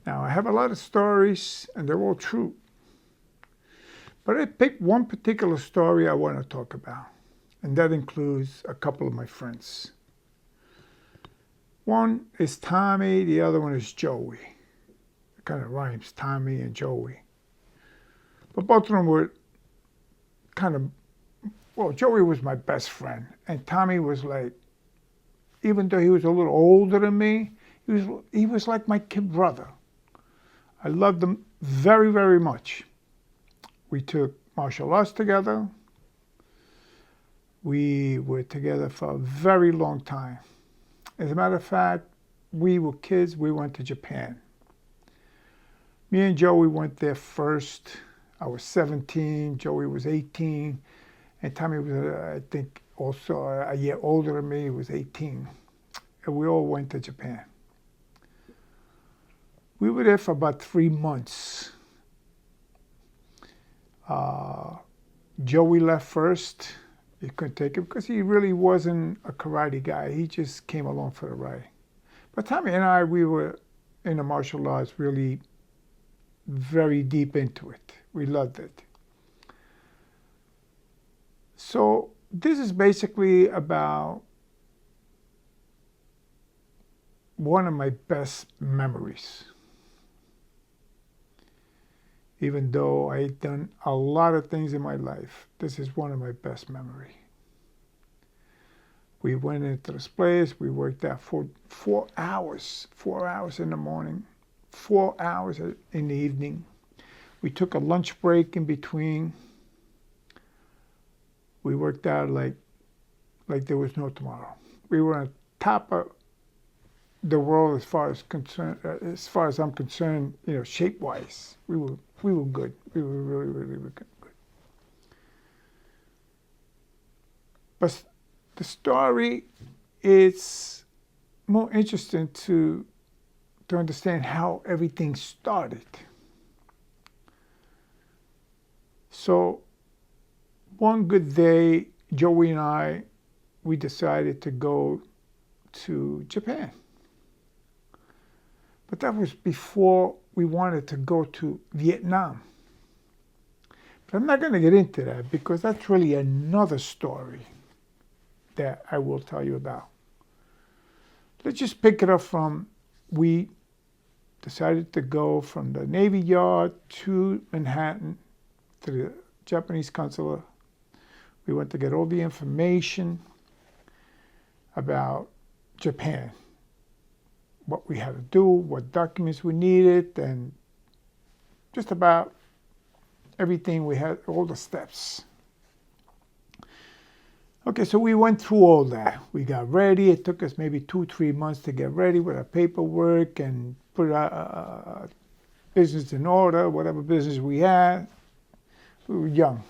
Now, I have a lot of stories, and they're all true. But I picked one particular story I want to talk about, and that includes a couple of my friends. One is Tommy, the other one is Joey. It kind of rhymes, Tommy and Joey. But both of them were kind of, well, Joey was my best friend, and Tommy was like, even though he was a little older than me, he was like my kid brother. I loved him very, very much. We took martial arts together. We were together for a very long time. As a matter of fact, we were kids, we went to Japan. Me and Joey went there first. I was 17, Joey was 18, and Tommy was, I think, also a year older than me, he was 18. And we all went to Japan. We were there for about 3 months. Joey left first. He couldn't take it because he really wasn't a karate guy. He just came along for the ride. But Tommy and I, we were in the martial arts really very deep into it. We loved it. So this is basically about one of my best memories. Even though I've done a lot of things in my life, this is one of my best memories. We went into this place, we worked out for 4 hours in the morning, 4 hours in the evening. We took a lunch break in between. We worked out like there was no tomorrow. We were on top of the world as far as I'm concerned, shape-wise. We were good. We were really, really, really good. But the story is more interesting to understand how everything started. So one good day, Joey and I, we decided to go to Japan. But that was before we wanted to go to Vietnam. But I'm not going to get into that because that's really another story that I will tell you about. Let's just pick it up from, we decided to go from the Navy Yard to Manhattan to the Japanese consulate. We went to get all the information about Japan, what we had to do, what documents we needed, and just about everything we had, all the steps. Okay, so we went through all that. We got ready. It took us maybe 2-3 months to get ready with our paperwork and put our business in order, whatever business we had. We were young.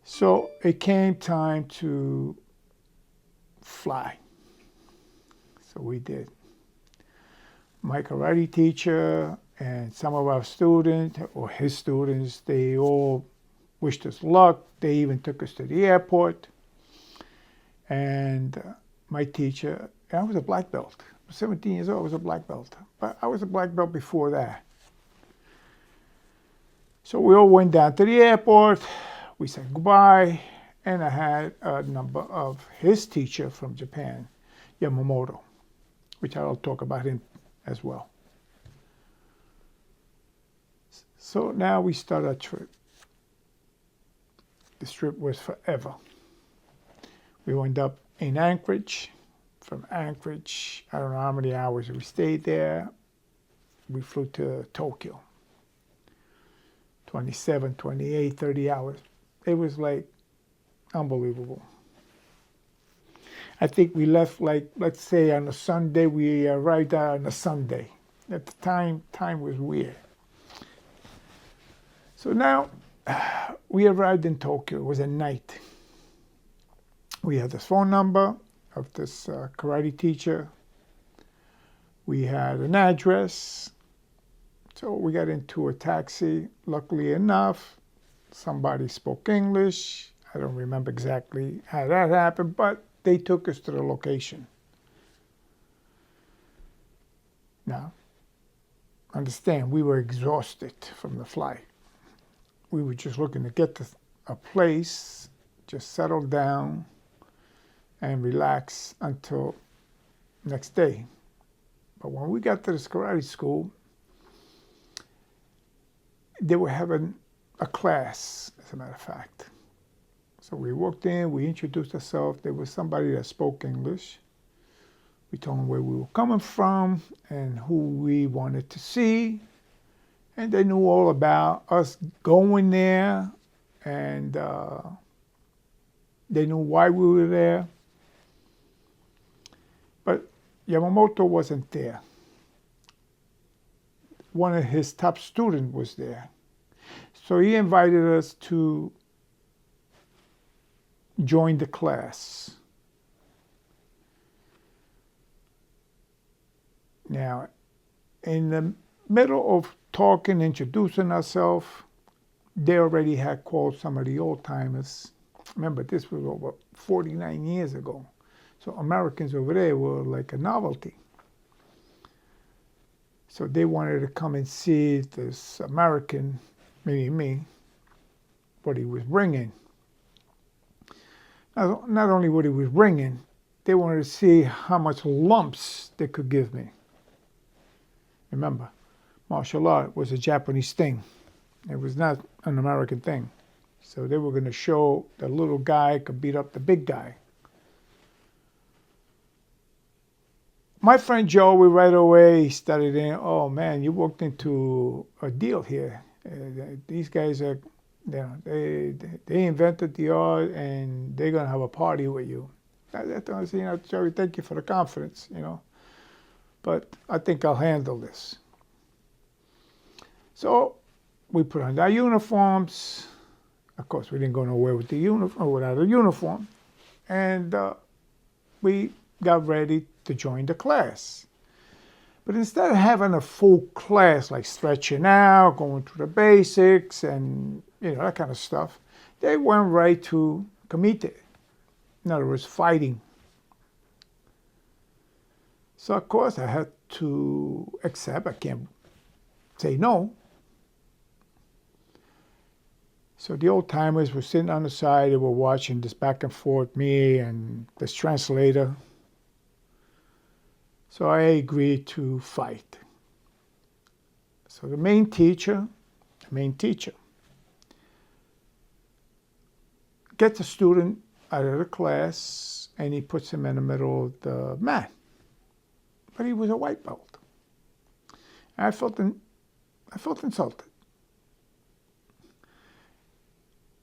So it came time to fly. So we did. My karate teacher and some of our students, or his students, they all wished us luck. They even took us to the airport. And my teacher, I was a black belt. I was 17 years old, I was a black belt. But I was a black belt before that. So we all went down to the airport. We said goodbye. And I had a number of his teacher from Japan, Yamamoto, which I'll talk about him as well. So now we start our trip. This trip was forever. We wound up in Anchorage. From Anchorage, I don't know how many hours we stayed there. We flew to Tokyo. 27, 28, 30 hours. It was like unbelievable. I think we left let's say on a Sunday, we arrived there on a Sunday. At the time was weird. So now we arrived in Tokyo. It was at night. We had this phone number of this karate teacher. We had an address. So we got into a taxi. Luckily enough, somebody spoke English. I don't remember exactly how that happened, but they took us to the location. Now, understand, we were exhausted from the flight. We were just looking to get to a place, just settle down and relax until next day. But when we got to this karate school, they were having a class, as a matter of fact. So we walked in, we introduced ourselves. There was somebody that spoke English. We told them where we were coming from and who we wanted to see. And they knew all about us going there, and they knew why we were there. But Yamamoto wasn't there. One of his top students was there. So he invited us to join the class. Now, in the middle of talking, introducing ourselves, they already had called some of the old-timers. Remember, this was over 49 years ago. So Americans over there were like a novelty. So they wanted to come and see this American, meaning me, what he was bringing. Not only what he was bringing, they wanted to see how much lumps they could give me. Remember, martial art was a Japanese thing. It was not an American thing. So they were going to show the little guy could beat up the big guy. My friend Joey right away started in, oh man, you walked into a deal here. These guys are, they invented the art and they're going to have a party with you. I told him, Joey, thank you for the confidence, but I think I'll handle this. So we put on our uniforms. Of course, we didn't go nowhere with the uniform, without a uniform. And we got ready to join the class. But instead of having a full class, like stretching out, going through the basics, and that kind of stuff, they went right to kumite. In other words, fighting. So of course I had to accept. I can't say no. So the old timers were sitting on the side. They were watching this back and forth, me and this translator. So I agreed to fight. So the main teacher gets a student out of the class and he puts him in the middle of the mat. But he was a white belt. And I felt insulted.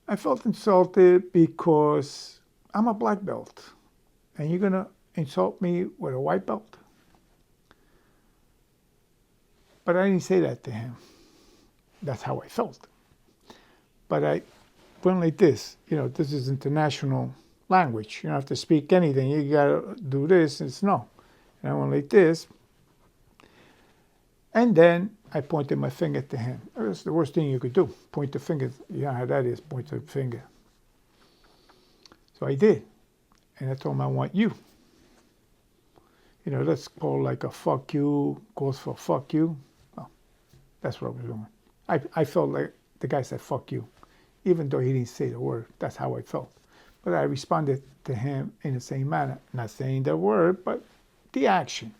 I felt insulted because I'm a black belt. And you're going to insult me with a white belt? But I didn't say that to him. That's how I felt. But I went like this. This is international language. You don't have to speak anything. You got to do this. It's no. And I went like this. And then I pointed my finger to him. That's the worst thing you could do. Point the finger. You know how that is, point the finger. So I did. And I told him, I want you. That's called like a fuck you, goes for fuck you. Well, that's what I was doing. I felt like the guy said fuck you. Even though he didn't say the word, that's how I felt. But I responded to him in the same manner. Not saying the word, but the action.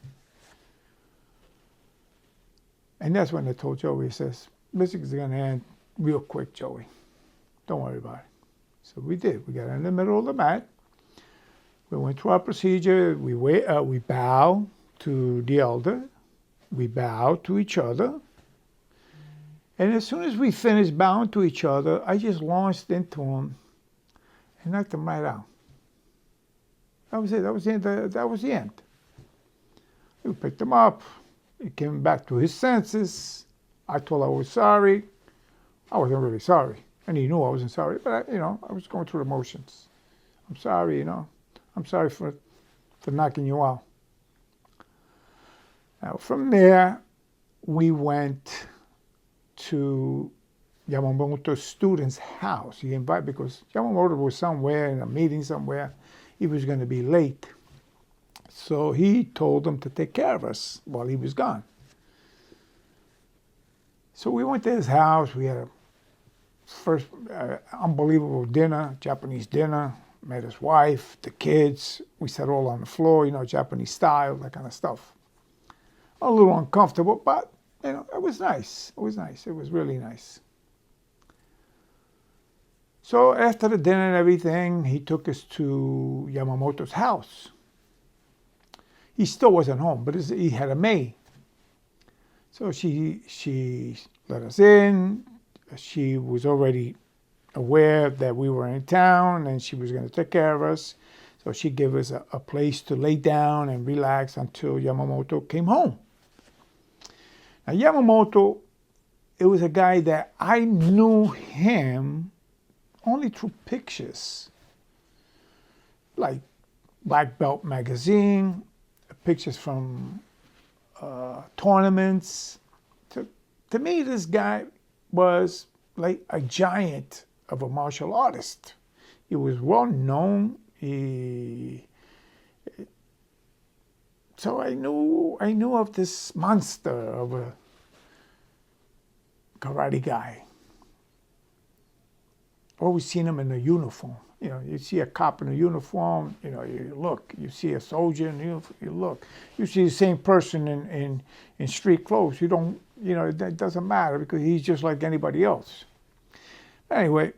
And that's when I told Joey, he says, this is going to end real quick, Joey. Don't worry about it. So we did. We got in the middle of the mat. We went through our procedure. We bow to the elder. We bow to each other. And as soon as we finished bowing to each other, I just launched into him and knocked him right out. That was it. That was the end. We picked him up. He came back to his senses. I told him I was sorry. I wasn't really sorry. And he knew I wasn't sorry. But, I was going through the motions. I'm sorry, I'm sorry for knocking you out. Now, from there, we went to Yamamoto's student's house. He invited, because Yamamoto was somewhere in a meeting somewhere. He was going to be late. So he told them to take care of us while he was gone. So we went to his house. We had a first unbelievable dinner, Japanese dinner. Met his wife, the kids. We sat all on the floor, Japanese style, that kind of stuff. A little uncomfortable, but, it was nice. It was nice. It was really nice. So after the dinner and everything, he took us to Yamamoto's house. He still wasn't home, but he had a maid. So she let us in. She was already aware that we were in town and she was going to take care of us. So she gave us a place to lay down and relax until Yamamoto came home. Now Yamamoto, it was a guy that I knew him only through pictures. Like Black Belt magazine, pictures from tournaments. To me, this guy was like a giant of a martial artist. He was well known. So I knew of this monster of a karate guy. Always seen him in a uniform. You see a cop in a uniform, you look. You see a soldier in a uniform, you look. You see the same person in street clothes. You don't, it doesn't matter because he's just like anybody else. Anyway,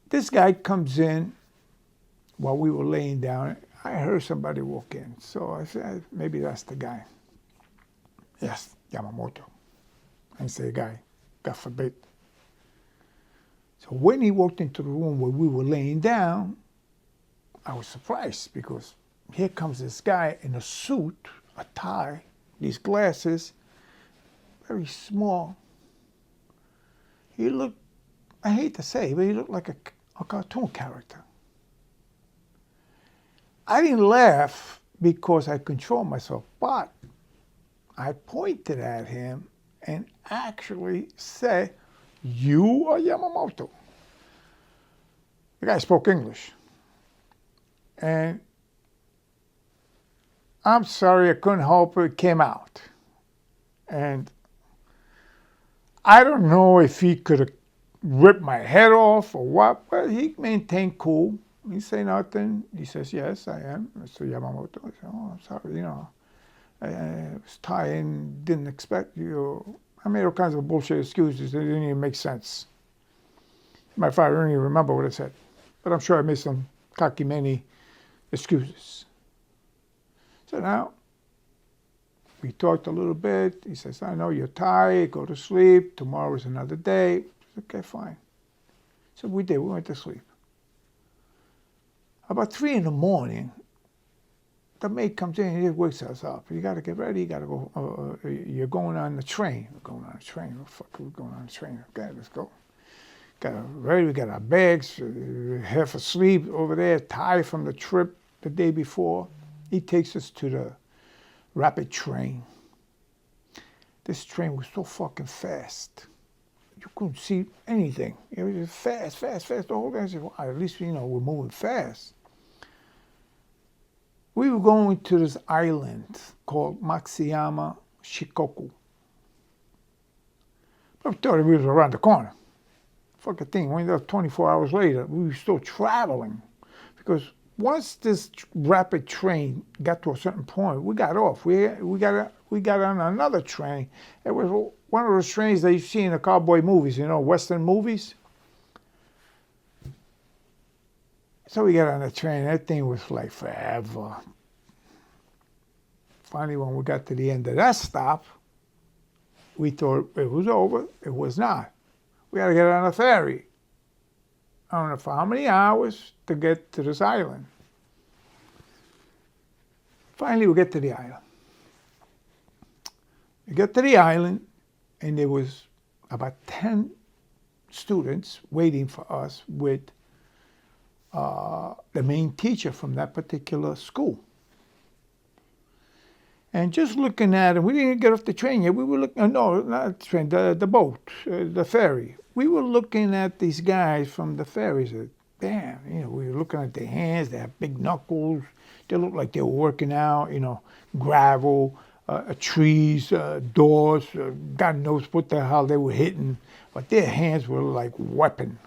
this guy comes in while we were laying down. I heard somebody walk in. So I said, maybe that's the guy. Yes, Yamamoto. I didn't say guy, God forbid. So when he walked into the room where we were laying down, I was surprised because here comes this guy in a suit, a tie, these glasses, very small. He looked, I hate to say, but he looked like a cartoon character. I didn't laugh because I controlled myself, but I pointed at him and actually said, "You are Yamamoto." The guy spoke English. And I'm sorry, I couldn't help it. It came out. And I don't know if he could have ripped my head off or what, but he maintained cool. He said nothing. He says, "Yes, I am Mr. Yamamoto." I said, "Oh, I'm sorry, I was tired, didn't expect you." I made all kinds of bullshit excuses that didn't even make sense. Matter of fact, I don't even remember what I said. But I'm sure I made some cockamamie excuses. So now, we talked a little bit. He says, "I know you're tired, go to sleep. Tomorrow is another day." I said, "Okay, fine." So we did, we went to sleep. About 3 a.m, the maid comes in and he wakes us up. "You got to get ready. You got to go. You're going on the train." We're going on the train. Oh, fuck, we're going on the train. Okay, let's go. Got ready. We got our bags. Half asleep over there, tired from the trip the day before. He takes us to the rapid train. This train was so fucking fast. You couldn't see anything. It was just fast, fast, fast. The whole thing. I said, "Well, at least, we're moving fast." We were going to this island called Matsuyama Shikoku. I thought we was around the corner. Fucking thing, we ended up 24 hours later, we were still traveling. Because once this rapid train got to a certain point, we got off. We got on another train. It was one of those trains that you see in the cowboy movies, Western movies. So we got on the train. That thing was like forever. Finally, when we got to the end of that stop, we thought it was over. It was not. We had to get on a ferry. I don't know for how many hours to get to this island. Finally, we get to the island. We get to the island, and there was about 10 students waiting for us with the main teacher from that particular school. And just looking at him, we didn't get off the train yet. We were looking, no, not the train, the boat, the ferry. We were looking at these guys from the ferry. Said, "Damn, we were looking at their hands. They have big knuckles. They look like they were working out, gravel, trees, doors. God knows what the hell they were hitting, but their hands were like weapon.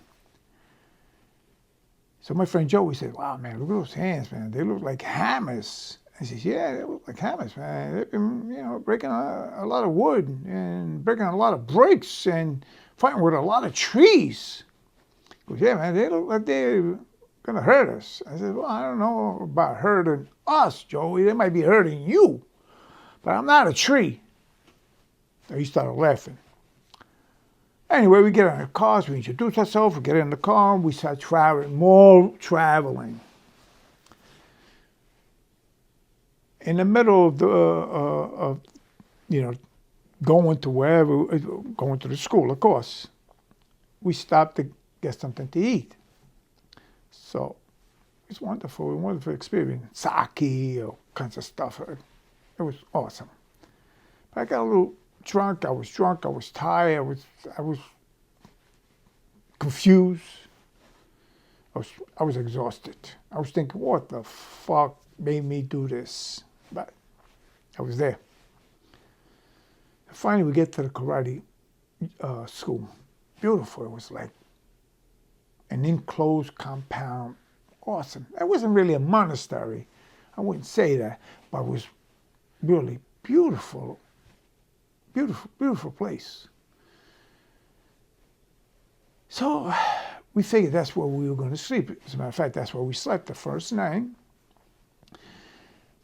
So my friend Joey said, "Wow, man, look at those hands, man. They look like hammers." I said, "Yeah, they look like hammers, man. They've been, breaking a lot of wood and breaking a lot of bricks and fighting with a lot of trees." He goes, "Yeah, man, they look like they're gonna hurt us." I said, "Well, I don't know about hurting us, Joey. They might be hurting you, but I'm not a tree." So he started laughing. Anyway, we get in the cars, we introduce ourselves, we get in the car, we start traveling, more traveling. In the middle of going to wherever, going to the school, of course, we stopped to get something to eat. So it's wonderful, a wonderful experience. Sake, all kinds of stuff. It was awesome. But I got a little drunk, I was tired, I was confused, I was exhausted. I was thinking, what the fuck made me do this? But I was there. Finally, we get to the karate school. Beautiful. It was like an enclosed compound. Awesome. It wasn't really a monastery. I wouldn't say that, but it was really beautiful. Beautiful, beautiful place. So we figured that's where we were going to sleep. As a matter of fact, that's where we slept the first night.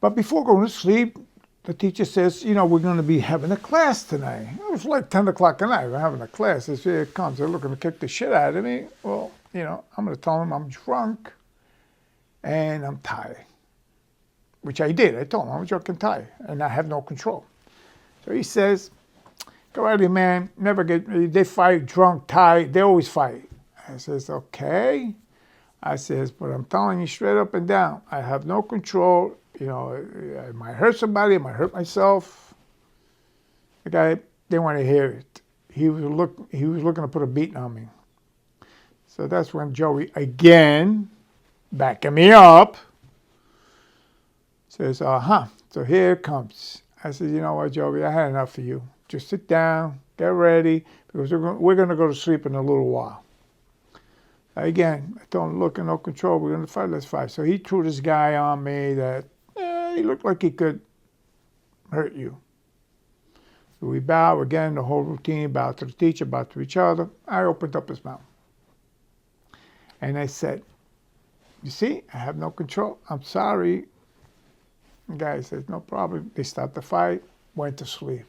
But before going to sleep, the teacher says, we're going to be having a class tonight. It was like 10 o'clock at night. We're having a class. They say, here it comes. They're looking to kick the shit out of me. Well, I'm going to tell them I'm drunk and I'm tired. Which I did. I told them I'm drunk and tired and I have no control. So he says, "Karate man, they fight drunk, tired, they always fight." I says, "Okay." I says, "But I'm telling you straight up and down, I have no control. I might hurt somebody, I might hurt myself." The guy didn't want to hear it. He was looking to put a beating on me. So that's when Joey, again, backing me up, says, so here it comes. I said, "You know what, Joey, I had enough of you. Just sit down, get ready, because we're going to go to sleep in a little while." Again, I told him, "Look, no control. We're going to fight. Let's fight." So he threw this guy on me that he looked like he could hurt you. So we bow again, the whole routine, bow to the teacher, bow to each other. I opened up his mouth. And I said, "You see, I have no control. I'm sorry." The guy says, "No problem." They stopped the fight, went to sleep.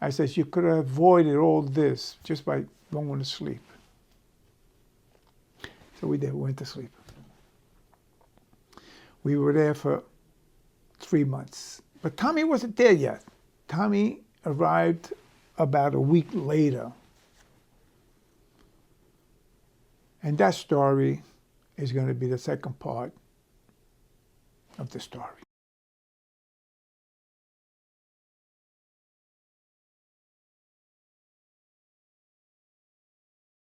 I says, "You could have avoided all this just by going to sleep." So we did, went to sleep. We were there for 3 months. But Tommy wasn't there yet. Tommy arrived about a week later. And that story is going to be the second part of the story.